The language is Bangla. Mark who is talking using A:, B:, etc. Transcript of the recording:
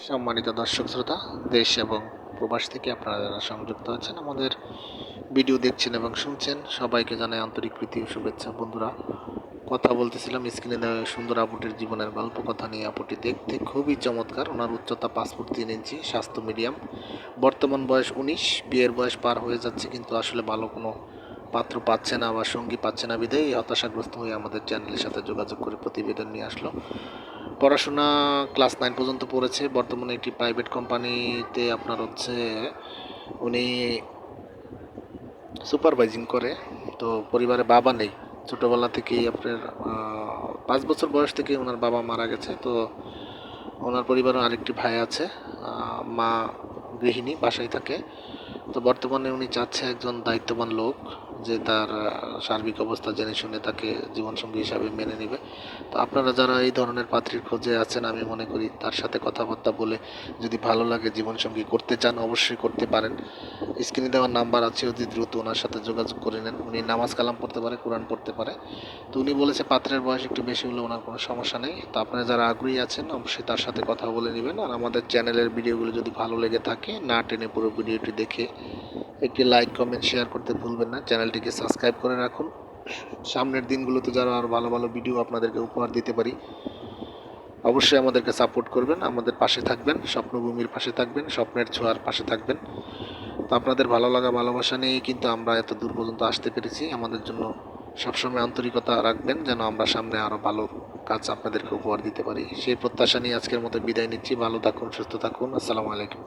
A: সম্মানিত দর্শক শ্রোতা, দেশ এবং প্রবাস থেকে আপনারা যারা সংযুক্ত আছেন আমাদের ভিডিও দেখছেন এবং শুনছেন, সবাইকে জানাই আন্তরিক প্রীতি ও শুভেচ্ছা। বন্ধুরা, কথা বলতেছিলাম স্ক্রিনে দেওয়া সুন্দর আপুটির জীবনের গল্প কথা নিয়ে। আপুটি দেখতে খুবই চমৎকার। ওনার উচ্চতা 5 ফুট 3 ইঞ্চি, স্বাস্থ্য মিডিয়াম, বর্তমান বয়স 19, বিয়ের বয়স পার হয়ে যাচ্ছে, কিন্তু আসলে ভালো কোনো পাত্র পাচ্ছে না বা সঙ্গী পাচ্ছে না বিধায় হতাশাগ্রস্ত হয়ে আমাদের চ্যানেলের সাথে যোগাযোগ করে প্রতিবেদন নিয়ে আসলো। পড়াশোনা ক্লাস 9 পর্যন্ত পড়েছে। বর্তমানে একটি প্রাইভেট কোম্পানিতে আপনার হচ্ছে উনি সুপারভাইজিং করে। তো পরিবারে বাবা নেই, ছোটোবেলা থেকেই আপনার 5 বছর বয়স থেকে ওনার বাবা মারা গেছে। তো ওনার পরিবারে আরেকটি ভাই আছে, মা গৃহিণী, বাসায় থাকে। তো বর্তমানে উনি চাচ্ছে একজন দায়িত্ববান লোক যে তার সার্বিক অবস্থা জেনে শুনে তাকে জীবনসঙ্গী হিসাবে মেনে নেবে। তো আপনারা যারা এই ধরনের পাত্রীর খোঁজে আছেন, আমি মনে করি তার সাথে কথাবার্তা বলে যদি ভালো লাগে, জীবনসঙ্গী করতে চান, অবশ্যই করতে পারেন। স্ক্রিনে দেওয়ার নাম্বার আছে, অতি দ্রুত ওনার সাথে যোগাযোগ করে নেন। উনি নামাজ কালাম পড়তে পারে, কোরআন পড়তে পারে। তো উনি বলেছে পাত্রের বয়স একটু বেশি হলে ওনার কোনো সমস্যা নেই। তো আপনারা যারা আগ্রহী আছেন অবশ্যই তার সাথে কথা বলে নেবেন। আর আমাদের চ্যানেলের ভিডিওগুলো যদি ভালো লেগে থাকে, না টেনে পুরো ভিডিওটি দেখে একটি লাইক কমেন্ট শেয়ার করতে ভুলবেন না। চ্যানেলটিকে সাবস্ক্রাইব করে রাখুন। সামনের দিনগুলোতে যারা আরও ভালো ভালো ভিডিও আপনাদেরকে উপহার দিতে পারি, অবশ্যই আমাদেরকে সাপোর্ট করবেন, আমাদের পাশে থাকবেন, স্বপ্নভূমির পাশে থাকবেন, স্বপ্নের ছোঁয়ার পাশে থাকবেন। তো আপনাদের ভালো লাগা ভালোবাসা নিয়েই কিন্তু আমরা এত দূর পর্যন্ত আসতে পেরেছি। আমাদের জন্য সবসময় আন্তরিকতা রাখবেন, যেন আমরা সামনে আরও ভালো কাজ আপনাদেরকে উপহার দিতে পারি। সেই প্রত্যাশা নিয়ে আজকের মতো বিদায় নিচ্ছি। ভালো থাকুন, সুস্থ থাকুন। আসসালামু আলাইকুম।